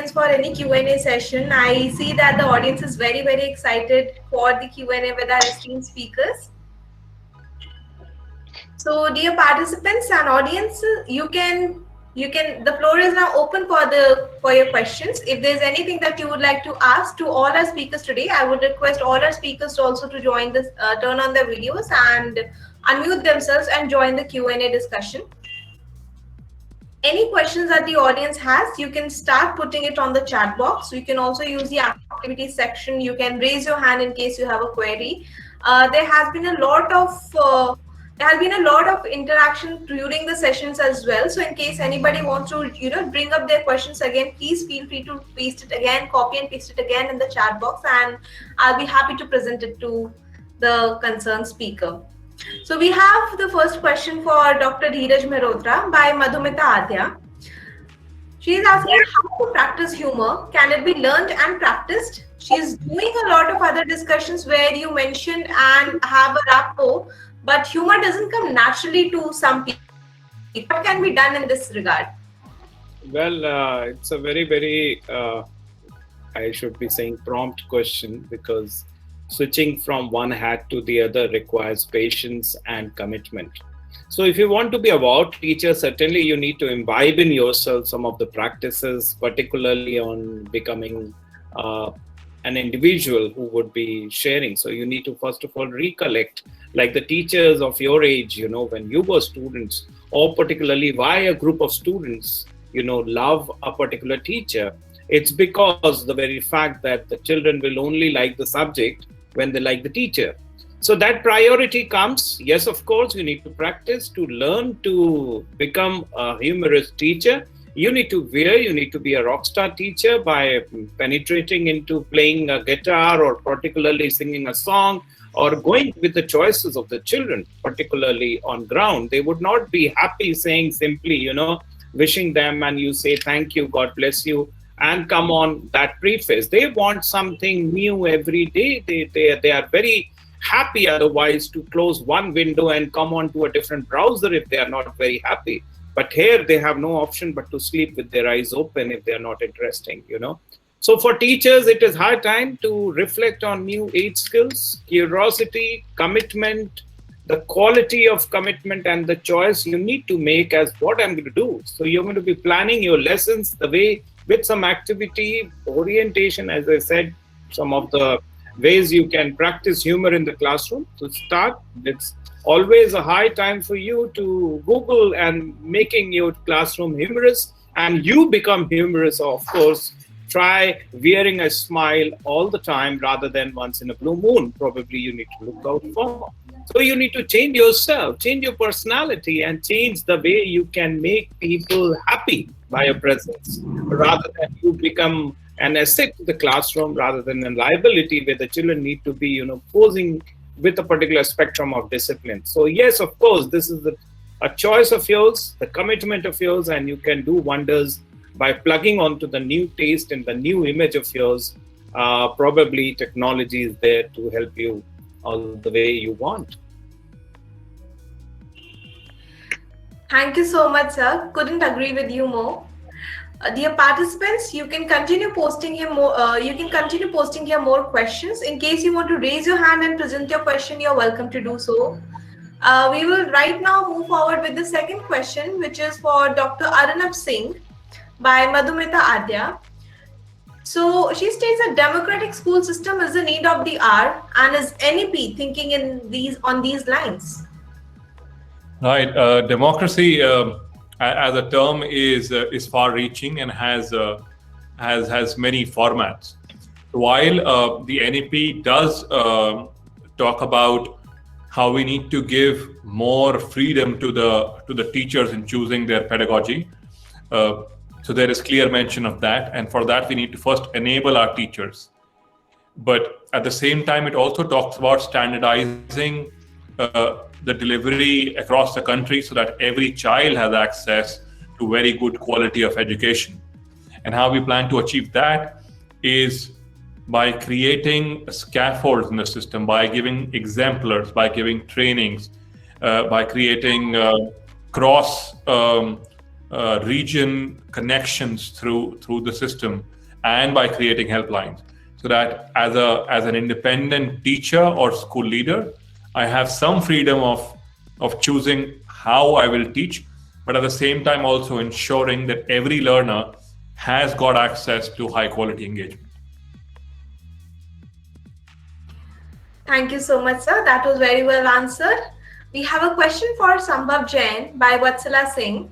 audience for any Q&A session. I see that the audience is very, very excited for the Q&A with our esteemed speakers. So, dear participants and audience, the floor is now open for your questions. If there's anything that you would like to ask to all our speakers today, I would request all our speakers to also to join this, turn on their videos and unmute themselves and join the Q&A discussion. Any questions that the audience has, you can start putting it on the chat box. You can also use the activity section. You can raise your hand in case you have a query. There has been a lot of interaction during the sessions as well. So in case anybody wants to, bring up their questions again, please feel free to paste it again, copy and paste it again in the chat box, and I'll be happy to present it to the concerned speaker. So we have the first question for Dr. Dheeraj Mehrotra by Madhumita Adya. She is asking how to practice humor. Can it be learned and practiced? She is doing a lot of other discussions where you mentioned and have a rapport, but humor doesn't come naturally to some people. What can be done in this regard? Well, it's a very, very, I should be saying, prompt question, because switching from one hat to the other requires patience and commitment. So if you want to be a wow teacher, certainly you need to imbibe in yourself some of the practices, particularly on becoming an individual who would be sharing. So you need to first of all recollect, like the teachers of your age, when you were students, or particularly why a group of students, love a particular teacher. It's because the very fact that the children will only like the subject when they like the teacher. So that priority comes. Yes, of course, you need to practice to learn to become a humorous teacher. You need to be a rockstar teacher by penetrating into playing a guitar or particularly singing a song or going with the choices of the children, particularly on ground. They would not be happy saying simply, wishing them and you say, thank you, God bless you, and come on that preface. They want something new every day. They are very happy otherwise to close one window and come on to a different browser if they are not very happy. But here they have no option but to sleep with their eyes open if they are not interesting, So for teachers, it is high time to reflect on new age skills, curiosity, commitment, the quality of commitment and the choice you need to make as what I'm going to do. So you're going to be planning your lessons the way with some activity, orientation, as I said, some of the ways you can practice humor in the classroom. To start, it's always a high time for you to Google and making your classroom humorous, and you become humorous, of course. Try wearing a smile all the time rather than once in a blue moon. Probably you need to look out for. So you need to change yourself, change your personality, and change the way you can make people happy by your presence, rather than you become an asset to the classroom rather than a liability where the children need to be, posing with a particular spectrum of discipline. So yes, of course, this is a choice of yours, the commitment of yours, and you can do wonders by plugging onto the new taste and the new image of yours. Probably technology is there to help you all the way you want. Thank you so much, sir. Couldn't agree with you more. Dear participants, you can continue posting here more. More questions. In case you want to raise your hand and present your question, you're welcome to do so. We will right now move forward with the second question, which is for Dr. Arunabh Singh by Madhumita Adya. So she states that democratic school system is the need of the hour, and is NEP thinking on these lines? Right. Democracy as a term is far-reaching and has many formats. While the NEP does talk about how we need to give more freedom to the teachers in choosing their pedagogy, so there is clear mention of that, and for that we need to first enable our teachers. But at the same time, it also talks about standardizing the delivery across the country so that every child has access to very good quality of education. And how we plan to achieve that is by creating scaffolds in the system, by giving exemplars, by giving trainings, by creating region connections through the system, and by creating helplines, so that as an independent teacher or school leader, I have some freedom of choosing how I will teach, but at the same time also ensuring that every learner has got access to high quality engagement. Thank you so much, sir. That was very well answered. We have a question for Sambhav Jain by Vatsala Singh.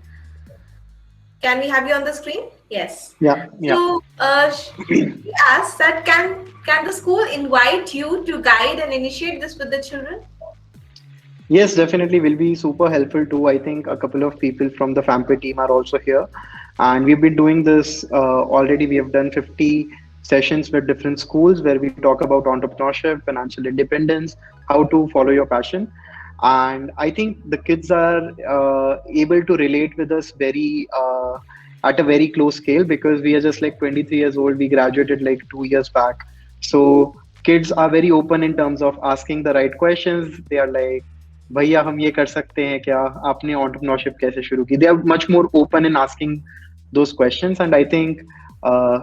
Can we have you on the screen? Yes. Yeah. So he asks that can the school invite you to guide and initiate this with the children? Yes, definitely will be super helpful too. I think a couple of people from the Fampay team are also here, and we've been doing this already. We have done 50 sessions with different schools where we talk about entrepreneurship, financial independence, how to follow your passion. And I think the kids are able to relate with us very at a very close scale, because we are just like 23 years old. We graduated like 2 years back. So kids are very open in terms of asking the right questions. They are like, भैया हम ये कर सकते हैं क्या, आपने entrepreneurship कैसे शुरू की? They are much more open in asking those questions, and I think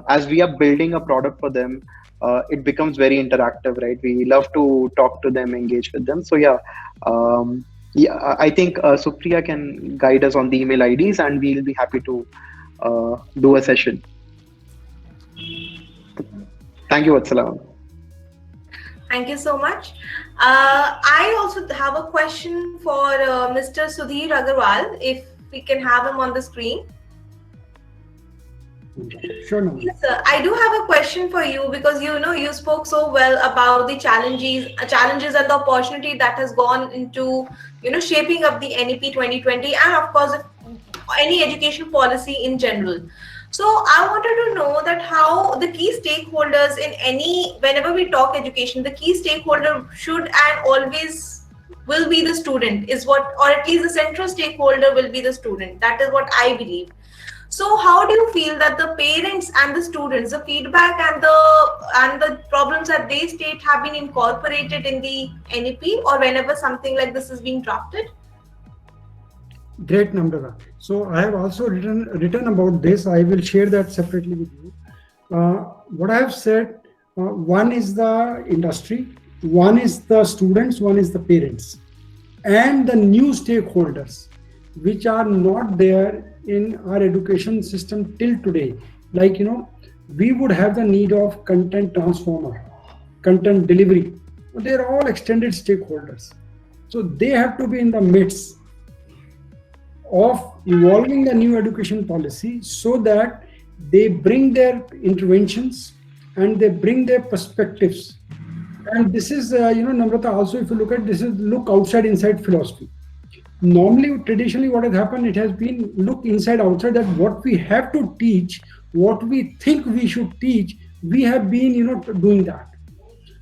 as we are building a product for them, it becomes very interactive, right? We love to talk to them, engage with them. So I think Supriya can guide us on the email IDs, and we'll be happy to do a session. Thank you, Vatsala. Thank you so much. I also have a question for Mr. Sudhir Aggarwal, if we can have him on the screen. Sure. No. Yes, sir. I do have a question for you, because you spoke so well about the challenges and the opportunity that has gone into shaping up the NEP 2020, and of course any education policy in general. So I wanted to know that how the key stakeholders whenever we talk education, the key stakeholder should and always will be the student, or at least the central stakeholder will be the student. That is what I believe. So how do you feel that the parents and the students, the feedback and the problems that they state have been incorporated in the NEP, or whenever something like this is being drafted? Great, Namrata. So I have also written about this. I will share that separately with you. What I have said, one is the industry, one is the students, one is the parents, and the new stakeholders, which are not there in our education system till today. Like, we would have the need of content transformer, content delivery. They're all extended stakeholders. So they have to be in the midst of evolving the new education policy, so that they bring their interventions and they bring their perspectives. And this is, Namrata, also if you look at this, is look outside inside philosophy. Normally, traditionally, what has happened, it has been look inside outside, that what we have to teach, what we think we should teach, we have been doing that.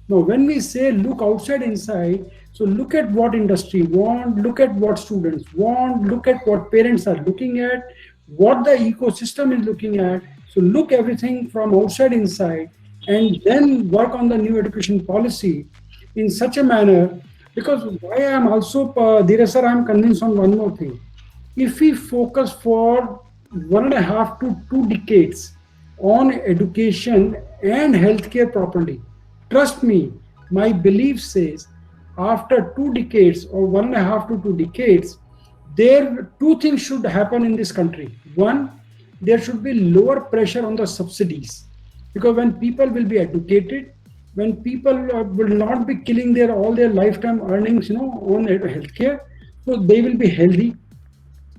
Now when we say look outside inside, so look at what industry want, look at what students want, look at what parents are looking at, what the ecosystem is looking at. So look everything from outside inside, and then work on the new education policy in such a manner. Because why I am also, Dheeraj sir, I am convinced on one more thing. If we focus for 1.5 to 2 decades on education and healthcare properly, trust me, my belief says after 2 decades or 1.5 to 2 decades, there 2 things should happen in this country. One, there should be lower pressure on the subsidies, because when people will be educated, when people will not be killing all their lifetime earnings, on healthcare, so they will be healthy.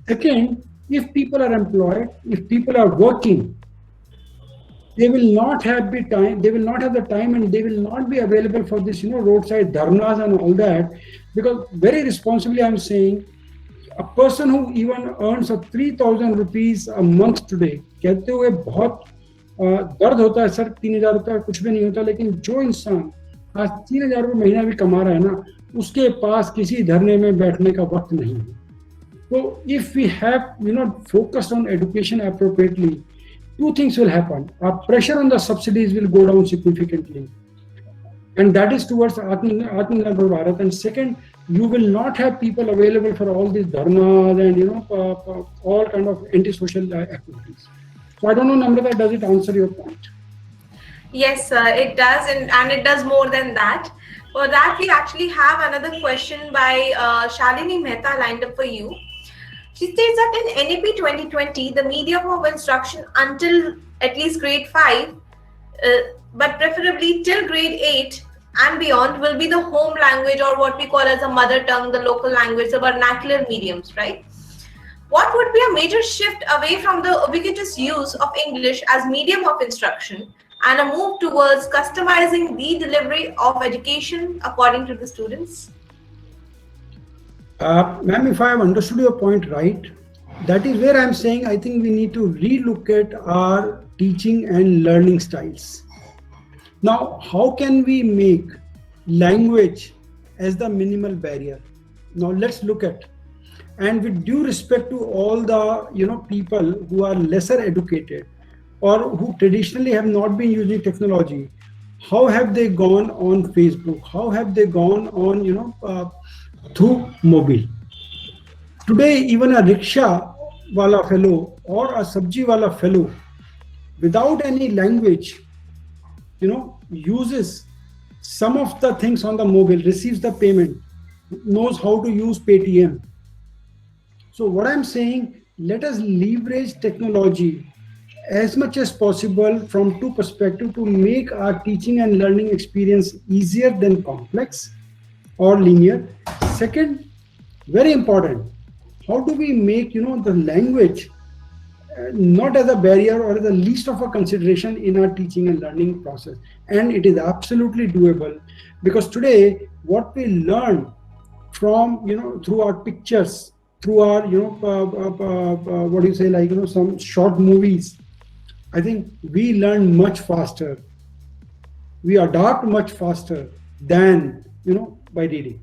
Second, if people are employed, if people are working, they will not have the time, and they will not be available for this, roadside dharnas and all that. Because very responsibly, I'm saying, a person who even earns 3,000 rupees a month today, कहते हुए बहुत दर्द होता है sir, 3,000 रुपया कुछ भी नहीं होता, लेकिन जो इंसान आज 3,000 रुपये महीना भी कमा रहा है ना, उसके पास किसी धरने में बैठने का वक्त नहीं है. So if we have focused on education appropriately, 2 things will happen. Our pressure on the subsidies will go down significantly. and that is towards Atmanirbhar Bharat. And second, you will not have people available for all these dharmas and all kind of anti-social activities. So I don't know, Namrata, does it answer your point? Yes, it does, and it does more than that. For that, we actually have another question by Shalini Mehta lined up for you. She states that in NEP 2020, the medium of instruction until at least grade 5, but preferably till grade 8 and beyond, will be the home language, or what we call as a mother tongue, the local language, the vernacular mediums, right? What would be a major shift away from the ubiquitous use of English as medium of instruction and a move towards customizing the delivery of education according to the students? Ma'am, if I have understood your point right, that is where I'm saying I think we need to relook at our teaching and learning styles. Now, how can we make language as the minimal barrier? Now, let's look at, and with due respect to all the people who are lesser educated or who traditionally have not been using technology, how have they gone on Facebook? How have they gone on through mobile? Today, even a rickshaw wala fellow or a sabji wala fellow, without any language, uses some of the things on the mobile, receives the payment, knows how to use Paytm. So what I'm saying, let us leverage technology as much as possible from two perspectives to make our teaching and learning experience easier than complex or linear. Second, very important, how do we make the language not as a barrier or as the least of a consideration in our teaching and learning process? And it is absolutely doable, because today what we learn from through our pictures, through our some short movies, I think we learn much faster, we adapt much faster than by reading.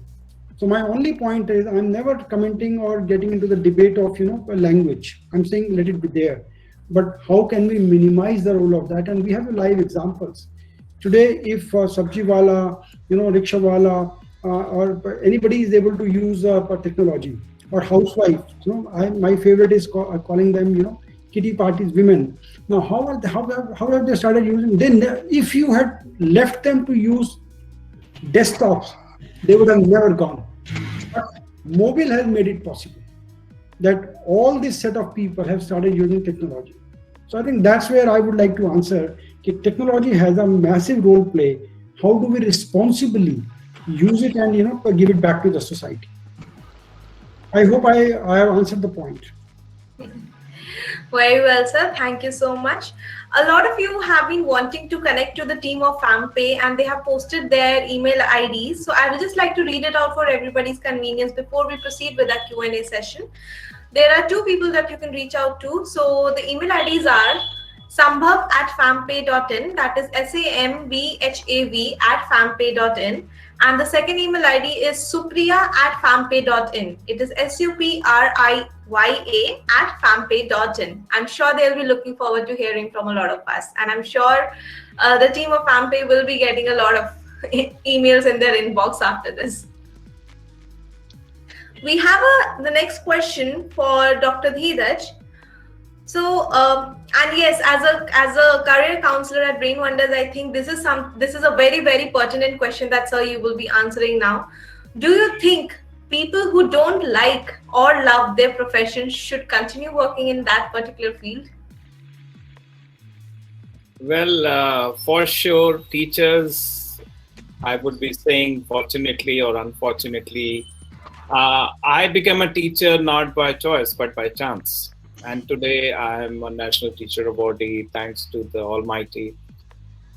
So my only point is, I'm never commenting or getting into the debate of language. I'm saying let it be there, but how can we minimize the role of that? And we have live examples today. If sabji wala, rickshaw wala, or anybody is able to use technology, or housewife, my favorite is calling them kitty parties women. Now how have they started using? Then if you had left them to use desktops, they would have never gone. But mobile has made it possible that all this set of people have started using technology. So I think that's where I would like to answer. Technology has a massive role play. How do we responsibly use it and give it back to the society? I hope I have answered the point. Very well, sir. Thank you so much. A lot of you have been wanting to connect to the team of Fampay, and they have posted their email IDs. So I would just like to read it out for everybody's convenience before we proceed with our Q&A session. There are two people that you can reach out to. So the email IDs are sambhav@fampay.in, that is SAMBHAV@fampay.in. And the second email ID is supriya@fampay.in. It is SUPRIYA@fampay.in. I'm sure they'll be looking forward to hearing from a lot of us. And I'm sure the team of Fampay will be getting a lot of emails in their inbox after this. We have the next question for Dr. Dheeraj. So, and yes, as a career counselor at Brain Wonders, I think this is a very, very pertinent question that, sir, you will be answering now. Do you think people who don't like or love their profession should continue working in that particular field? Well, for sure, teachers, I would be saying, fortunately or unfortunately, I became a teacher not by choice, but by chance. And today I am a National Teacher Awardee, thanks to the Almighty.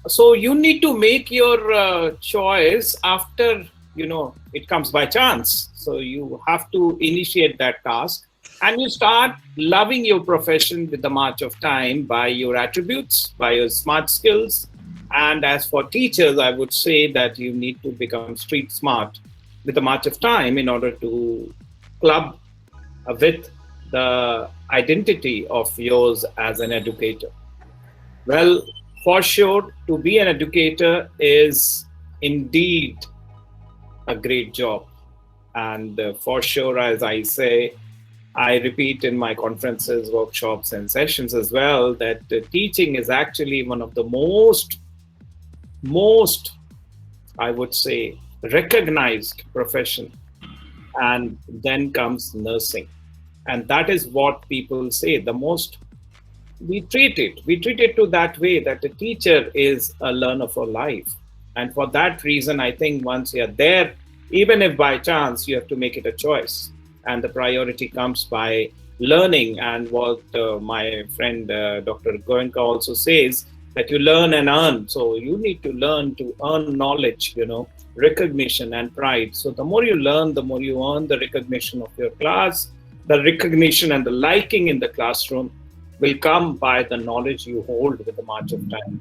So you need to make your choice after, it comes by chance. So you have to initiate that task, and you start loving your profession with the march of time by your attributes, by your smart skills. And as for teachers, I would say that you need to become street smart with the march of time in order to club with the identity of yours as an educator. Well, for sure, to be an educator is indeed a great job. And for sure, as I say, I repeat in my conferences, workshops, and sessions as well, that teaching is actually one of the most, I would say, recognized profession. And then comes nursing. And that is what people say the most. We treat it to that way, that a teacher is a learner for life. And for that reason, I think once you're there, even if by chance you have to make it a choice, and the priority comes by learning. And what my friend Dr. Goenka also says, that you learn and earn. So you need to learn to earn knowledge, recognition and pride. So the more you learn, the more you earn the recognition of your class, the recognition and the liking in the classroom will come by the knowledge you hold with the march of time.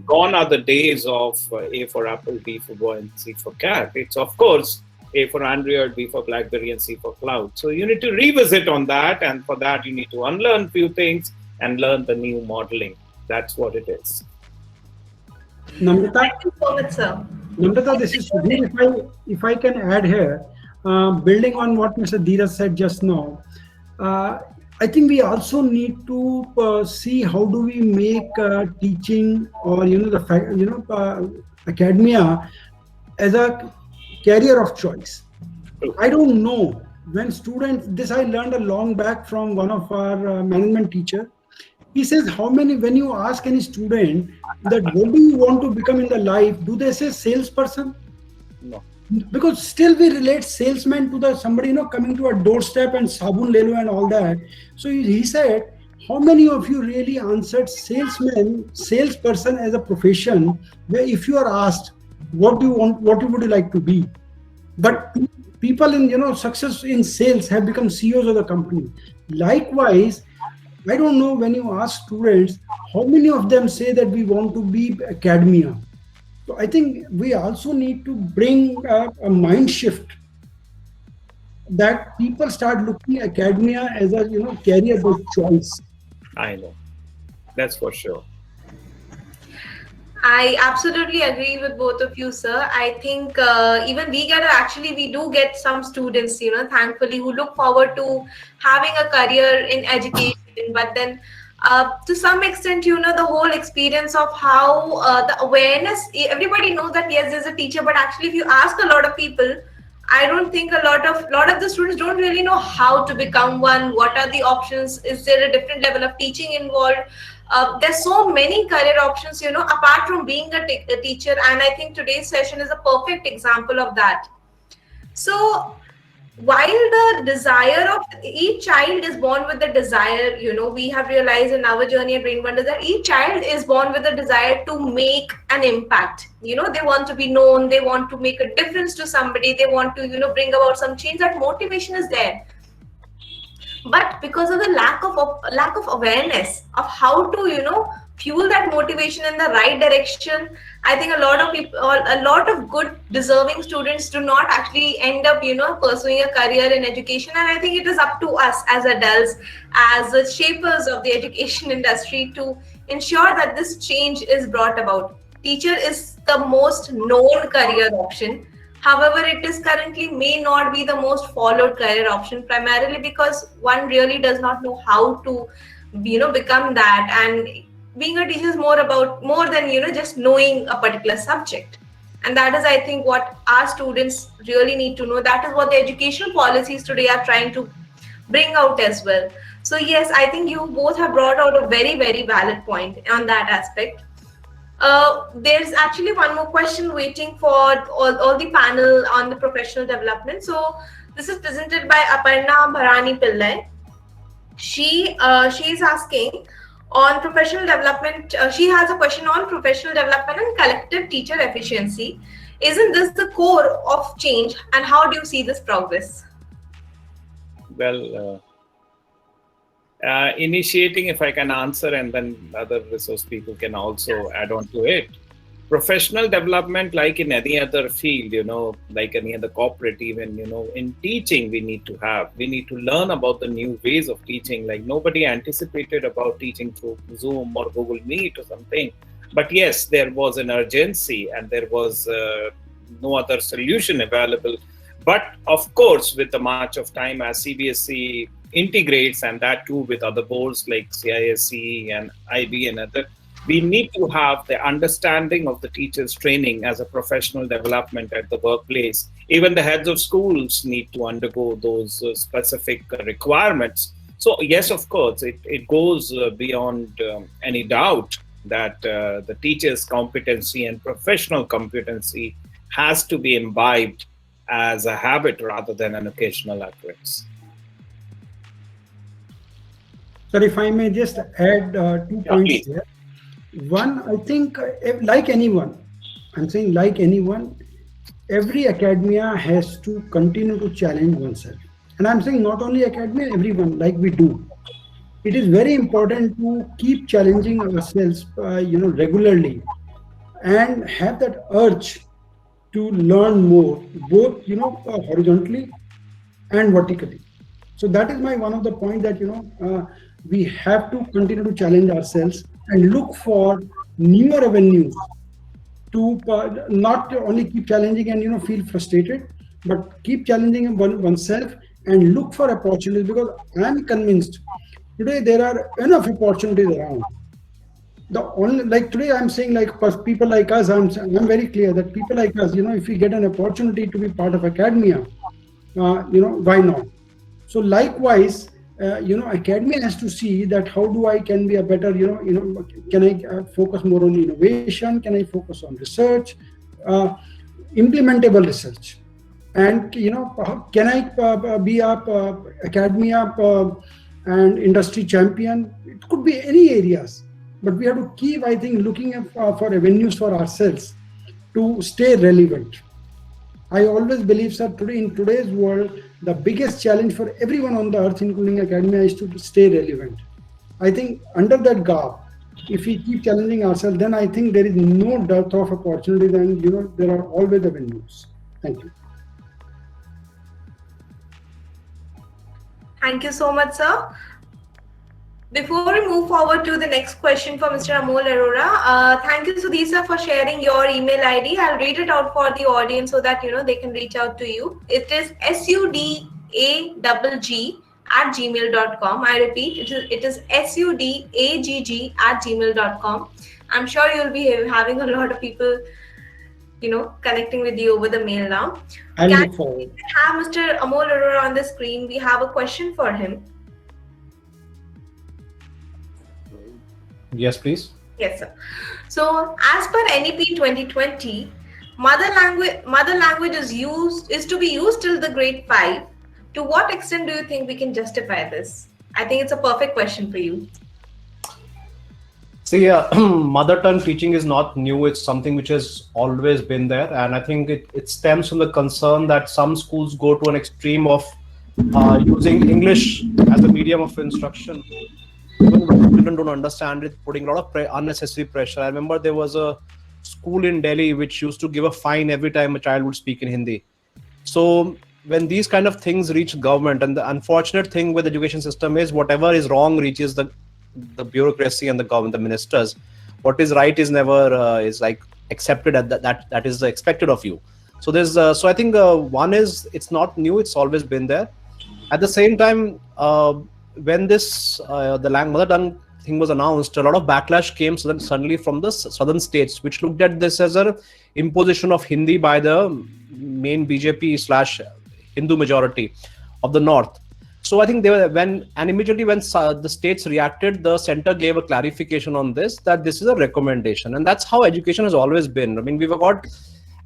Gone are the days of A for apple, B for boy, and C for cat. It's, of course, A for Android, B for BlackBerry, and C for cloud. So you need to revisit on that, and for that you need to unlearn few things and learn the new modeling. That's what it is. Namrata, Thank you so much, sir. Namrata, this is Sudhir. If I can add here, building on what Mr. Dheeraj said just now, I think we also need to see how do we make teaching or academia as a career of choice. I don't know when students. This I learned a long back from one of our management teacher. He says, when you ask any student that what do you want to become in the life, do they say salesperson? No. Because still we relate salesman to somebody coming to our doorstep and sabun lelo and all that. So he said, how many of you really answered salesperson as a profession, where if you are asked what do you want, what would you like to be? But people in success in sales have become CEOs of the company. Likewise, I don't know, when you ask students, how many of them say that we want to be academia? So I think we also need to bring a mind shift, that people start looking at academia as a career-based choice. I know. That's for sure. I absolutely agree with both of you, sir. I think even we do get some students, thankfully, who look forward to having a career in education. But then to some extent, the whole experience of how the awareness, everybody knows that yes, there's a teacher, but actually if you ask a lot of people, I don't think a lot of the students don't really know how to become one. What are the options? Is there a different level of teaching involved? There's so many career options, apart from being a teacher. And I think today's session is a perfect example of that. So while the desire of each child is born with the desire, we have realized in our journey at Brain Wonder that each child is born with a desire to make an impact. They want to be known, they want to make a difference to somebody, they want to, bring about some change. That motivation is there. But because of the lack of awareness of how to, fuel that motivation in the right direction, I think a lot of good deserving students do not actually end up, pursuing a career in education. And I think it is up to us as adults, as the shapers of the education industry, to ensure that this change is brought about. Teacher is the most known career option. However, it is currently may not be the most followed career option, primarily because one really does not know how to, become that. And being a teacher is more than, just knowing a particular subject. And that is, I think, what our students really need to know. That is what the educational policies today are trying to bring out as well. So yes, I think you both have brought out a very, very valid point on that aspect. There's actually one more question waiting for all the panel on the professional development. So this is presented by Aparna Bharani Pillai. She is asking on professional development. She has a question on professional development and collective teacher efficiency. Isn't this the core of change, and how do you see this progress? Well, initiating, if I can answer, and then other resource people can also add on to it. Professional development, like in any other field, like any other corporate, even, in teaching, we need to learn about the new ways of teaching. Like nobody anticipated about teaching through Zoom or Google Meet or something. But yes, there was an urgency and there was no other solution available. But of course, with the march of time, as CBSE integrates, and that too with other boards like CISE and IB and other, we need to have the understanding of the teachers' training as a professional development at the workplace. Even the heads of schools need to undergo those specific requirements. So yes, of course, it goes beyond any doubt that the teacher's competency and professional competency has to be imbibed as a habit rather than an occasional occurrence. Sir, if I may just add 2 points please. there. One, I think, like anyone, I'm saying like anyone, every academia has to continue to challenge oneself. And I'm saying not only academia, everyone, like we do. It is very important to keep challenging ourselves, regularly, and have that urge to learn more, both, horizontally and vertically. So that is my one of the point that, we have to continue to challenge ourselves and look for newer avenues to not only keep challenging and feel frustrated, but keep challenging oneself and look for opportunities, because I'm convinced today there are enough opportunities around. The only, like today I'm saying, like people like us, I'm very clear that people like us, if we get an opportunity to be part of academia, why not? So likewise, academia has to see that how do I can be a better, can I focus more on innovation? Can I focus on research, implementable research? And, can I be a academia and industry champion? It could be any areas, but we have to keep, I think, looking for avenues for ourselves to stay relevant. I always believe, sir, today in today's world, the biggest challenge for everyone on the earth, including academia, is to stay relevant. I think under that garb, if we keep challenging ourselves, then I think there is no dearth of opportunities, and there are always avenues. Thank you. Thank you so much, sir. Before we move forward to the next question for Mr. Amol Arora, thank you, Sudhir sir, for sharing your email ID. I'll read it out for the audience so that they can reach out to you. It is sudagg@gmail.com. I repeat, it is sudagg@gmail.com. I'm sure you'll be having a lot of people, connecting with you over the mail now. I look forward. Have Mr. Amol Arora on the screen. We have a question for him. Yes, please. Yes, sir. So, as per NEP 2020, mother language is to be used till the grade 5. To what extent do you think we can justify this? I think it's a perfect question for you. See, mother tongue teaching is not new. It's something which has always been there. And I think it stems from the concern that some schools go to an extreme of using English as a medium of instruction. Even when children don't understand it, putting a lot of unnecessary pressure. I remember there was a school in Delhi which used to give a fine every time a child would speak in Hindi. So when these kind of things reach government, and the unfortunate thing with the education system is whatever is wrong reaches the bureaucracy and the government, the ministers. What is right is never is like accepted at that is expected of you. So there's so I think one is it's not new, it's always been there. At the same time, when this the mother tongue thing was announced, a lot of backlash came suddenly from the southern states, which looked at this as an imposition of Hindi by the main BJP/Hindu majority of the north. So I think immediately when the states reacted, the center gave a clarification on this, that this is a recommendation, and that's how education has always been. I mean, we've got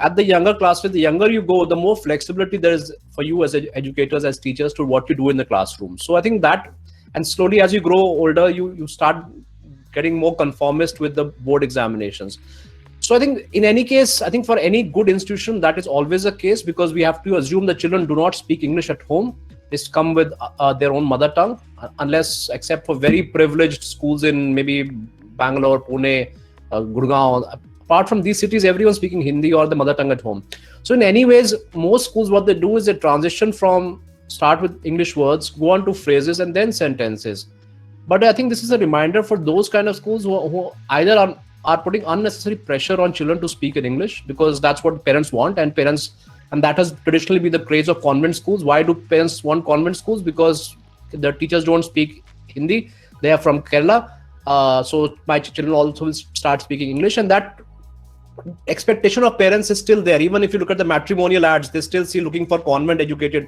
at the younger classes, the younger you go, the more flexibility there is for you as educators, as teachers, to what you do in the classroom. So I think that, and slowly as you grow older, you start getting more conformist with the board examinations. So I think in any case, I think for any good institution, that is always the case, because we have to assume that children do not speak English at home. They come with their own mother tongue, except for very privileged schools in maybe Bangalore, Pune, Gurgaon. Apart from these cities, everyone's speaking Hindi or the mother tongue at home. So in any ways, most schools, what they do is they transition from start with English words, go on to phrases and then sentences. But I think this is a reminder for those kind of schools who either are are putting unnecessary pressure on children to speak in English, because that's what parents want, and that has traditionally been the craze of convent schools. Why do parents want convent schools? Because the teachers don't speak Hindi. They are from Kerala. So my children also will start speaking English, and that expectation of parents is still there. Even if you look at the matrimonial ads, they still see looking for convent educated.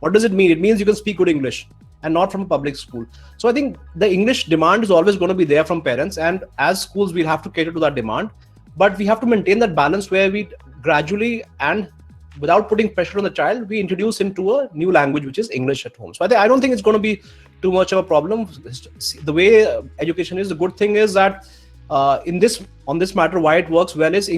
What does it mean? It means you can speak good English and not from a public school. So I think the English demand is always going to be there from parents, and as schools we'll have to cater to that demand, but we have to maintain that balance where we gradually and without putting pressure on the child, we introduce into a new language, which is English at home. So I don't think it's going to be too much of a problem. The way education is, the good thing is that on this matter, why it works well is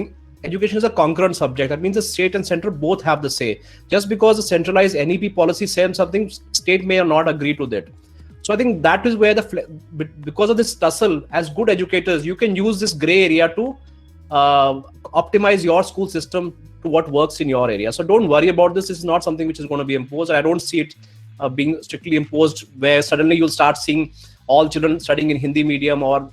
education is a concurrent subject. That means the state and center both have the say. Just because the centralized NEP policy says something, state may or not agree to that. So I think that is where because of this tussle, as good educators, you can use this gray area to optimize your school system to what works in your area. So don't worry about this. This is not something which is going to be imposed. I don't see it being strictly imposed, where suddenly you'll start seeing all children studying in Hindi medium, or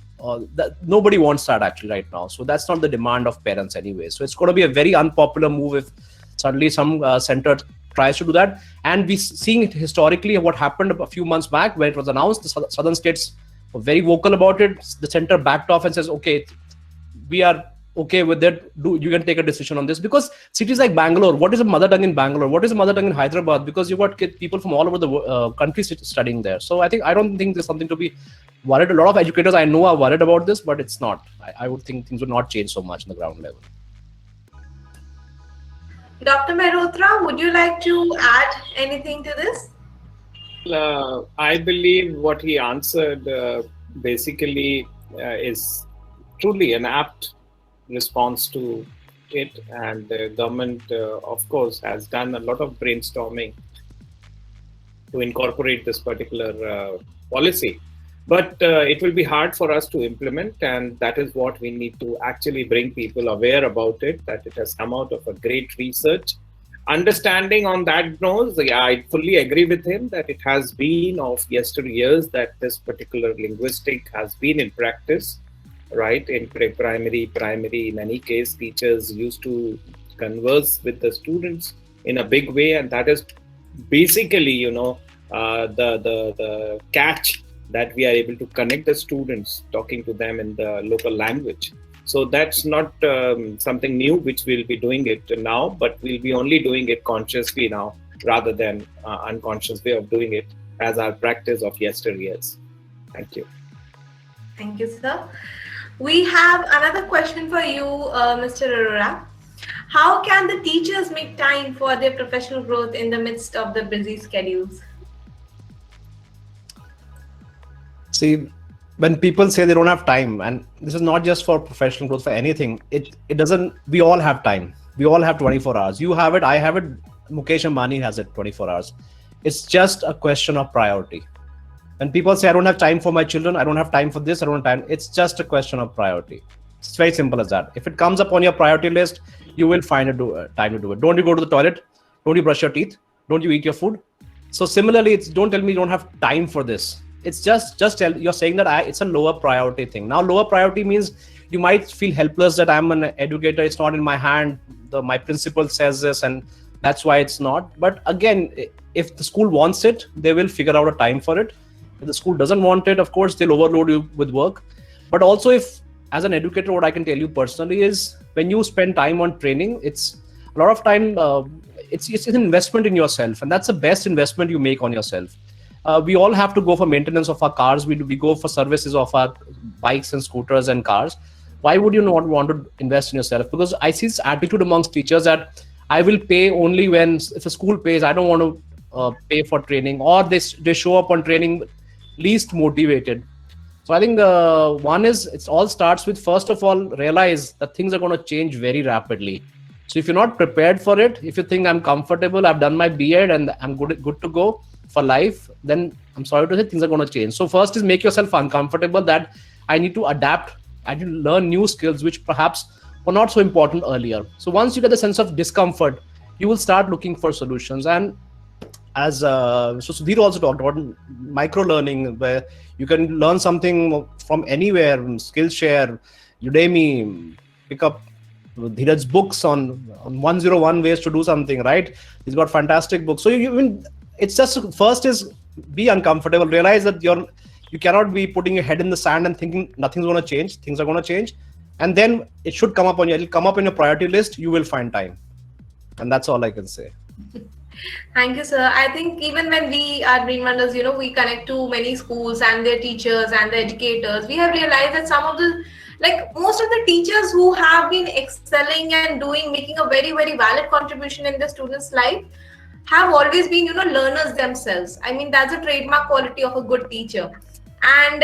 nobody wants that actually right now. So that's not the demand of parents anyway. So it's going to be a very unpopular move if suddenly some center tries to do that. And we seeing it historically what happened a few months back when it was announced. The southern states were very vocal about it. The center backed off and says, okay, we are okay with that. You can take a decision on this, because cities like Bangalore, what is a mother tongue in Bangalore? What is a mother tongue in Hyderabad? Because you've got people from all over the country studying there. So I don't think there's something to be worried. A lot of educators I know are worried about this, but it's not. I would think things would not change so much on the ground level. Dr. Mehrotra, would you like to add anything to this? I believe what he answered basically is truly an apt response to it, and the government of course has done a lot of brainstorming to incorporate this particular policy, but it will be hard for us to implement, and that is what we need to actually bring people aware about it, that it has come out of a great research understanding on that nose. I fully agree with him that it has been of yesteryears that this particular linguistic has been in practice. Right, in primary, in any case, teachers used to converse with the students in a big way, and that is basically, the catch, that we are able to connect the students, talking to them in the local language. So that's not something new which we'll be doing it now, but we'll be only doing it consciously now rather than unconscious way of doing it as our practice of yesteryears. Thank you. Thank you, sir. We have another question for you, Mr. Arora. How can the teachers make time for their professional growth in the midst of the busy schedules? See, when people say they don't have time, and this is not just for professional growth, for anything, it doesn't, we all have time. We all have 24 hours. You have it, I have it, Mukesh Ambani has it 24 hours. It's just a question of priority. When people say, I don't have time for my children, I don't have time for this, I don't have time, it's just a question of priority. It's very simple as that. If it comes up on your priority list, you will find time to do it. Don't you go to the toilet? Don't you brush your teeth? Don't you eat your food? So similarly, don't tell me you don't have time for this. It's just you're saying that it's a lower priority thing. Now, lower priority means you might feel helpless that I'm an educator, it's not in my hand, my principal says this, and that's why it's not. But again, if the school wants it, they will figure out a time for it. If the school doesn't want it, of course, they'll overload you with work. But also, if as an educator, what I can tell you personally is when you spend time on training, it's a lot of time, it's an investment in yourself. And that's the best investment you make on yourself. We all have to go for maintenance of our cars. We go for services of our bikes and scooters and cars. Why would you not want to invest in yourself? Because I see this attitude amongst teachers that I will pay only if a school pays. I don't want to pay for training, or they show up on training least motivated. So I think one is, it all starts with, first of all, realize that things are going to change very rapidly. So if you're not prepared for it, if you think I'm comfortable, I've done my B.Ed and I'm good to go for life, then I'm sorry to say things are going to change. So first is make yourself uncomfortable that I need to adapt. I need to learn new skills which perhaps were not so important earlier. So once you get the sense of discomfort, you will start looking for solutions. And as so Sudhir also talked about micro learning, where you can learn something from anywhere, Skillshare, Udemy, pick up Dheeraj's books on 101 ways to do something, right? He's got fantastic books. So it's just, first is be uncomfortable, realize that you cannot be putting your head in the sand and thinking nothing's going to change. Things are going to change, and then it'll come up in your priority list. You will find time, and that's all I can say. Thank you, sir. I think even when we are Green Wonders, we connect to many schools and their teachers and the educators, we have realized that most of the teachers who have been excelling and making a very, very valid contribution in the students' life have always been, learners themselves. I mean, that's a trademark quality of a good teacher. And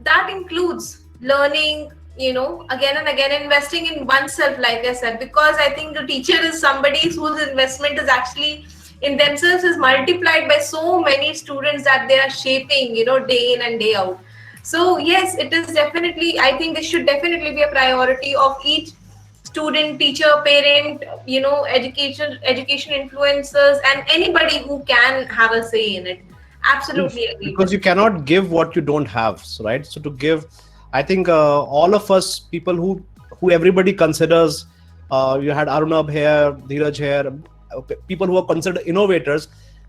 that includes learning, again and again, investing in oneself, like I said, because I think the teacher is somebody whose investment is actually in themselves is multiplied by so many students that they are shaping, day in and day out. So yes, it is definitely, I think this should definitely be a priority of each student, teacher, parent, education influencers, and anybody who can have a say in it. Absolutely agree. Because you cannot give what you don't have, right? So to give, I think all of us, people who everybody considers, you had Arunabh here, Dheeraj here, people who are considered innovators.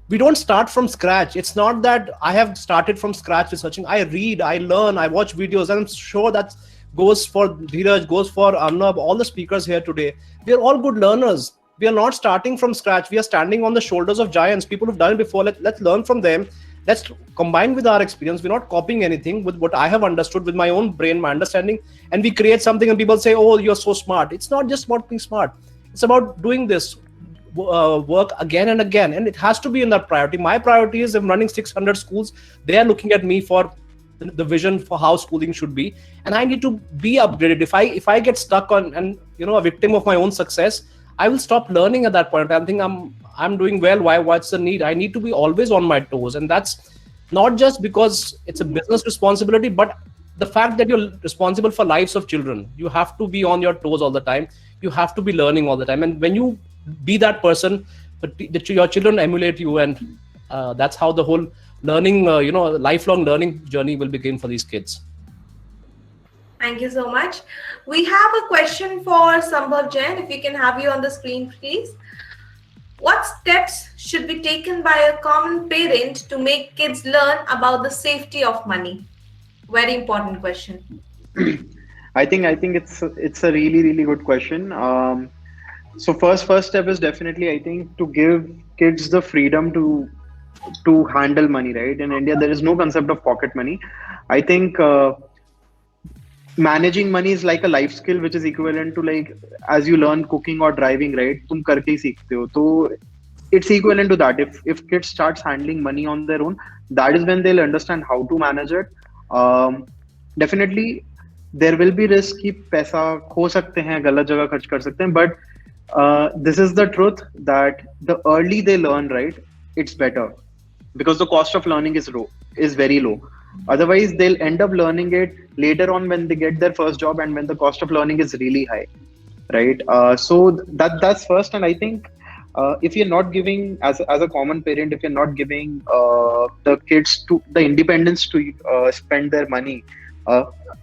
We don't start from scratch. It's not that I have started from scratch researching. I read, I learn, I watch videos, and I'm sure that goes for Dheeraj, goes for Arunabh, all the speakers here today. We are all good learners. We are not starting from scratch. We are standing on the shoulders of giants, people who've done it before. Let's learn from them. Let's combine with our experience. We're not copying anything, with what I have understood with my own brain, my understanding, and we create something and people say, oh, you're so smart. It's not just about being smart. It's about doing this work again and again, and it has to be in that priority. My priority is, I'm running 600 schools. They are looking at me for the vision for how schooling should be, and I need to be upgraded. If I get stuck on and a victim of my own success, I will stop learning at that point. I think I'm doing well. What's the need? I need to be always on my toes, and that's not just because it's a business responsibility, but the fact that you're responsible for lives of children. You have to be on your toes all the time. You have to be learning all the time, and when you be that person, your children emulate you, and that's how the whole learning, lifelong learning journey will begin for these kids. Thank you so much. We have a question for Sambhav Jain. If we can have you on the screen, please. What steps should be taken by a common parent to make kids learn about the safety of money? Very important question. I think it's a really, really good question. So first step is definitely, I think, to give kids the freedom to handle money, right? In India, there is no concept of pocket money. I think managing money is like a life skill, which is equivalent to, like, as you learn cooking or driving, right? Tum karke hi seekhte ho. So it's equivalent to that. If kids starts handling money on their own, that is when they'll understand how to manage it. Definitely, there will be risk कि पैसा खो सकते हैं, गलत जगह खर्च कर सकते हैं, but this is the truth that the early they learn, right, it's better, because the cost of learning is very low. Otherwise, they'll end up learning it later on when they get their first job and when the cost of learning is really high, right? So that's first. And I think if you're not giving, as a common parent, if you're not giving the kids the independence to spend their money,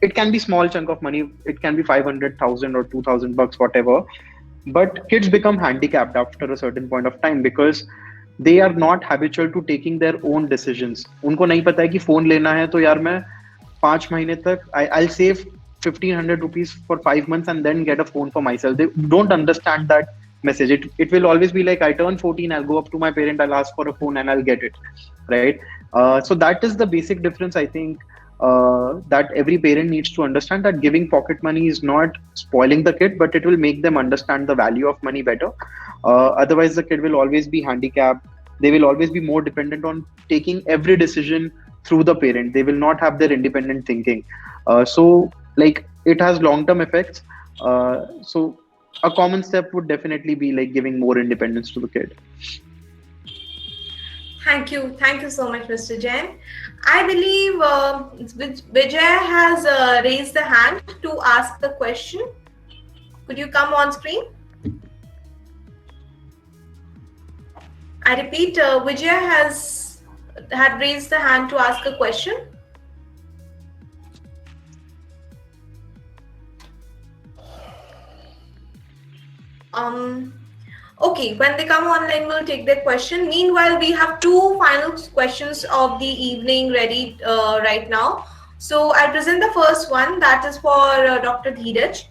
it can be small chunk of money. It can be 500,000 or 2,000 bucks, whatever. But kids become handicapped after a certain point of time because they are not habitual to taking their own decisions. उनको नहीं पता है कि phone लेना है तो यार मैं 5 महीने तक I'll save 1,500 rupees for 5 months and then get a phone for myself. They don't understand that message. It will always be like, I turn 14, I'll go up to my parent, I'll ask for a phone and I'll get it, right? So that is the basic difference, I think, that every parent needs to understand, that giving pocket money is not spoiling the kid, but it will make them understand the value of money better. Otherwise, the kid will always be handicapped. They will always be more dependent on taking every decision through the parent. They will not have their independent thinking. So like, it has long-term effects. So a common step would definitely be like giving more independence to the kid. Thank you so much, Mr. Jain. I believe Vijay has raised the hand to ask the question. Could you come on screen? I repeat, Vijay had raised the hand to ask a question. Um, okay, when they come online, we'll take their question. Meanwhile, we have two final questions of the evening ready right now. So I'll present the first one, that is for Dr. Dheeraj.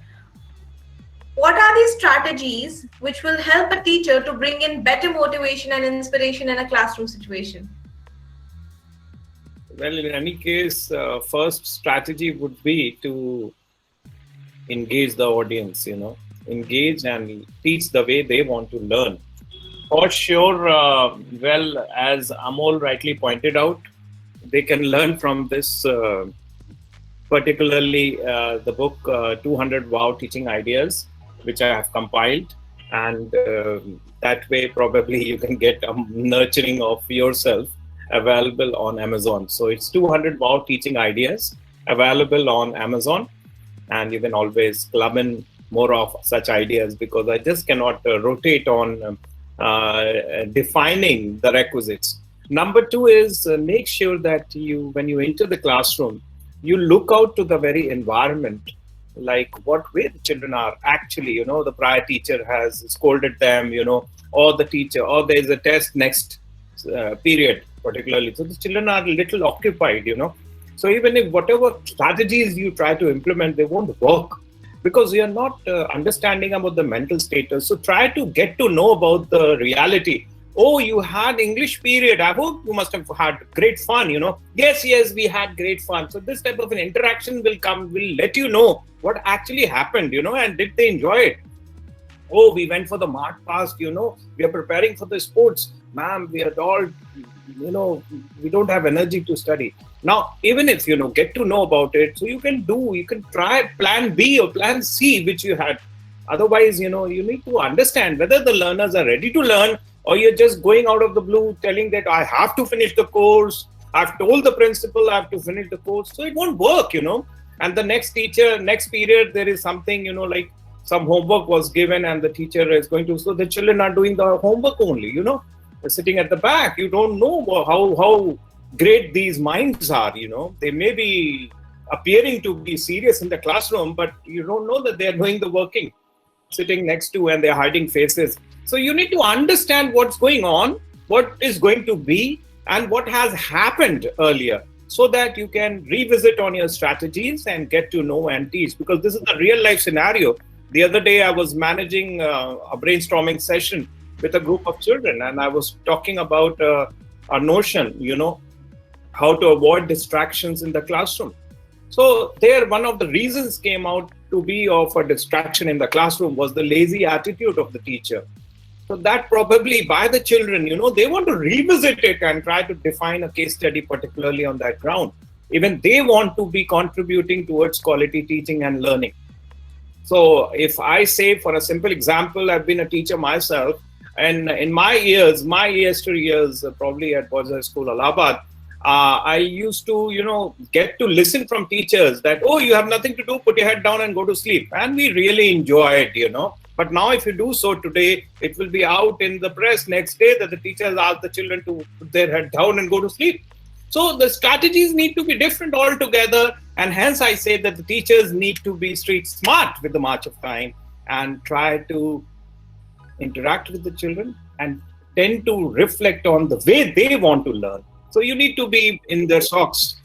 What are the strategies which will help a teacher to bring in better motivation and inspiration in a classroom situation? Well, in any case, first strategy would be to engage the audience, engage and teach the way they want to learn. For sure, well, as Amol rightly pointed out, they can learn from this, particularly the book 200 Wow Teaching Ideas, which I have compiled. And that way, probably you can get a nurturing of yourself available on Amazon. So it's 200 Wow Teaching Ideas available on Amazon. And you can always club in more of such ideas, because I just cannot rotate on defining the requisites. Number two is make sure that when you enter the classroom, you look out to the very environment, like what way the children are actually, the prior teacher has scolded them, or the teacher, or there's a test next period particularly. So the children are a little occupied, So even if whatever strategies you try to implement, they won't work, because you're not understanding about the mental status. So try to get to know about the reality. Oh, you had English period. I hope you must have had great fun, Yes, we had great fun. So this type of an interaction will let you know what actually happened, and did they enjoy it? Oh, we went for the mart past, we are preparing for the sports. Ma'am, we are all, we don't have energy to study. Now, even if, get to know about it, so you can try plan B or plan C, which you had. Otherwise, you need to understand whether the learners are ready to learn, or you're just going out of the blue telling that I have to finish the course. I've told the principal I have to finish the course. So it won't work, And the next period, there is something, like some homework was given and the teacher is going to, so the children are doing the homework only, They're sitting at the back. You don't know how great these minds are, They may be appearing to be serious in the classroom, but you don't know that they're doing the working, sitting next to, and they're hiding faces. So you need to understand what's going on, what is going to be, and what has happened earlier, so that you can revisit on your strategies and get to know and teach, because this is a real life scenario. The other day I was managing a brainstorming session with a group of children, and I was talking about a notion, how to avoid distractions in the classroom. So there, one of the reasons came out to be of a distraction in the classroom was the lazy attitude of the teacher. So that probably by the children, they want to revisit it and try to define a case study, particularly on that ground. Even they want to be contributing towards quality teaching and learning. So if I say, for a simple example, I've been a teacher myself, and in my yesteryear years, probably at Boys High School, Allahabad, I used to, get to listen from teachers that, oh, you have nothing to do, put your head down and go to sleep. And we really enjoy it, But now if you do so today, it will be out in the press next day that the teachers ask the children to put their head down and go to sleep. So the strategies need to be different altogether. And hence I say that the teachers need to be street smart with the march of time and try to interact with the children and tend to reflect on the way they want to learn. So you need to be in their socks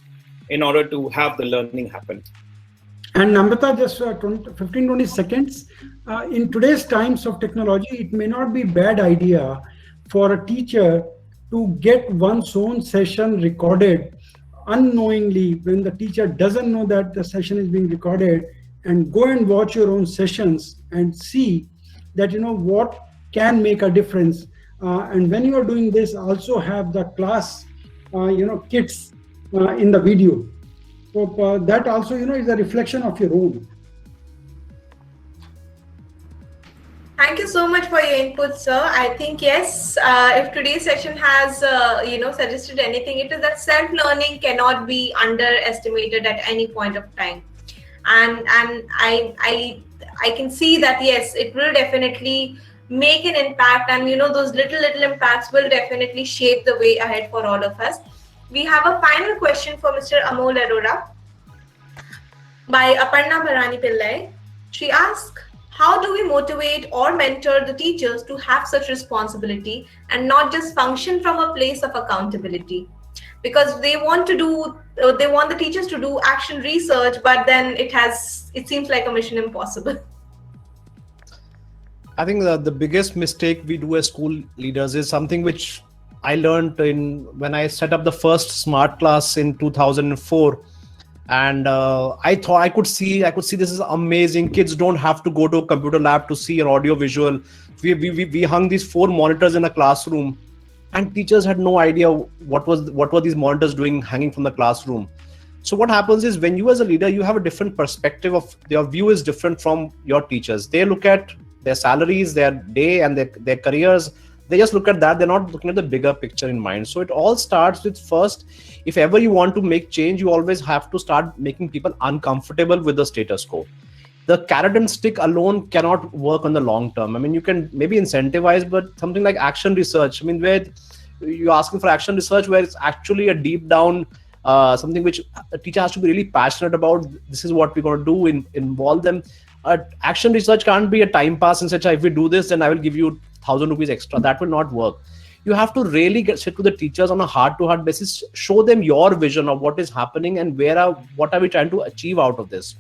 in order to have the learning happen. And Namrata, just 15-20 seconds. In today's times of technology, it may not be a bad idea for a teacher to get one's own session recorded unknowingly, when the teacher doesn't know that the session is being recorded, and go and watch your own sessions and see that, what can make a difference. And when you are doing this, also have the class, kids in the video. So that also, is a reflection of your own. Thank you so much for your input, sir. I think, yes, if today's session has, suggested anything, it is that self-learning cannot be underestimated at any point of time. And I can see that, yes, it will definitely make an impact, and, those little impacts will definitely shape the way ahead for all of us. We have a final question for Mr. Amol Arora by Aparna Bharani Pillai. She asks, how do we motivate or mentor the teachers to have such responsibility and not just function from a place of accountability? Because they want to do, they want the teachers to do action research, but then it seems like a mission impossible. I think the biggest mistake we do as school leaders is something which I learned when I set up the first smart class in 2004. And I thought I could see this is amazing. Kids don't have to go to a computer lab to see an audio visual. We hung these 4 monitors in a classroom, and teachers had no idea what were these monitors doing hanging from the classroom. So what happens is, when you as a leader, you have a different perspective of your view is different from your teachers. They look at their salaries, their day, and their careers. They just look at that. They're not looking at the bigger picture in mind. So it all starts with, first, if ever you want to make change, you always have to start making people uncomfortable with the status quo. The carrot and stick alone cannot work on the long term. I mean, you can maybe incentivize, but something like action research, I mean, where you're asking for action research, where it's actually a deep down something which a teacher has to be really passionate about. This is what we're going to do, involve them. Action research can't be a time pass and say, if we do this, then I will give you 1,000 rupees extra. That will not work. You have to really sit with the teachers on a heart-to-heart basis, show them your vision of what is happening and what are we trying to achieve out of this,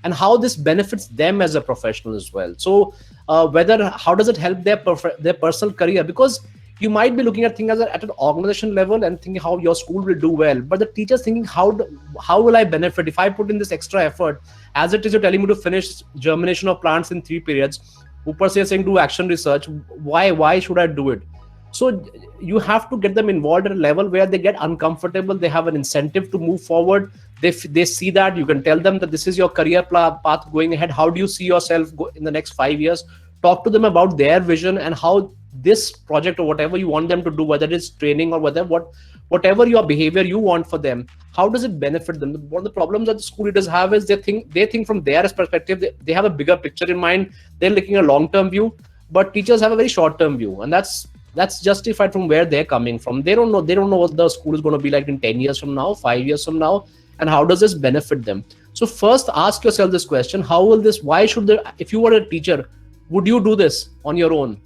and how this benefits them as a professional as well. So how does it help their personal career? Because you might be looking at things at an organization level and thinking how your school will do well, but the teacher's thinking, how will I benefit if I put in this extra effort? As it is, you're telling me to finish germination of plants in 3 periods. Upar se saying do action research. Why should I do it? So you have to get them involved at a level where they get uncomfortable. They have an incentive to move forward. They see that. You can tell them that this is your career path going ahead. How do you see yourself in the next 5 years? Talk to them about their vision and how this project or whatever you want them to do, whether it's training or whatever your behavior you want for them, how does it benefit them? One of the problems that the school leaders have is they think from their perspective. They have a bigger picture in mind. They're looking at a long-term view, but teachers have a very short-term view, and that's justified from where they're coming from. They don't know what the school is going to be like in 10 years from now, 5 years from now, and how does this benefit them? So first ask yourself this question: if you were a teacher, would you do this on your own?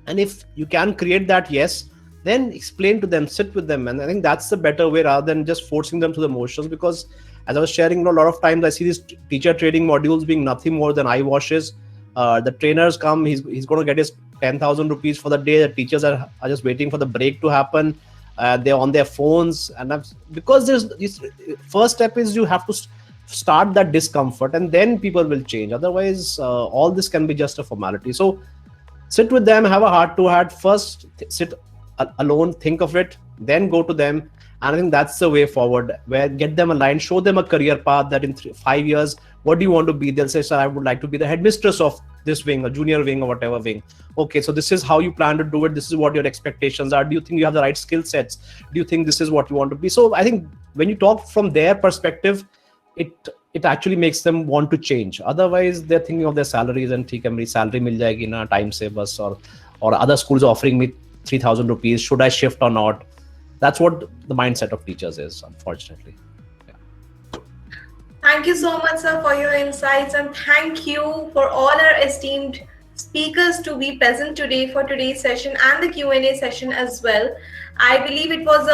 And if you can create that yes, then explain to them, sit with them. And I think that's the better way, rather than just forcing them through the motions. Because as I was sharing, a lot of times I see these teacher training modules being nothing more than eye washes. The trainers come, he's going to get his 10,000 rupees for the day. The teachers are just waiting for the break to happen. They're on their phones. And because this first step is you have to start that discomfort, and then people will change. Otherwise, all this can be just a formality. So sit with them, have a heart-to-heart. First, sit alone, think of it, then go to them. And I think that's the way forward, where get them aligned, show them a career path that in 5 years, what do you want to be? They'll say, sir, I would like to be the headmistress of this wing, a junior wing or whatever wing. Okay, so this is how you plan to do it. This is what your expectations are. Do you think you have the right skill sets? Do you think this is what you want to be? So I think when you talk from their perspective, it actually makes them want to change. Otherwise, they're thinking of their salaries and मेरी salary मिल जाएगी ना time से बस, or other schools offering me 3,000 rupees. Should I shift or not? That's what the mindset of teachers is, unfortunately. Yeah. Thank you so much, sir, for your insights, and thank you for all our esteemed speakers to be present today for today's session and the Q&A session as well. I believe it was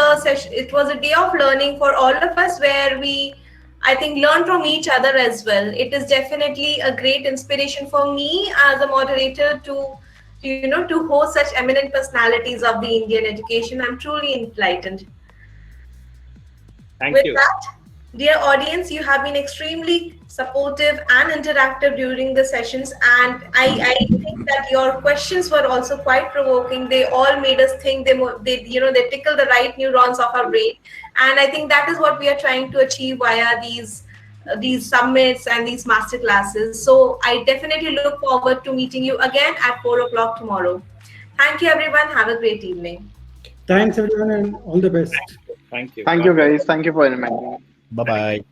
a day of learning for all of us, where we, I think, learn from each other as well. It is definitely a great inspiration for me as a moderator to host such eminent personalities of the Indian education. I'm truly enlightened. Thank you. With that, dear audience, you have been extremely supportive and interactive during the sessions, and I think that your questions were also quite provoking. They all made us think. They tickle the right neurons of our brain, and I think that is what we are trying to achieve via these summits and these master classes. So I definitely look forward to meeting you again at 4:00 tomorrow. Thank you, everyone. Have a great evening. Thanks, everyone, and all the best. Thank you. Thank you, guys. Thank you for inviting me. Bye-bye.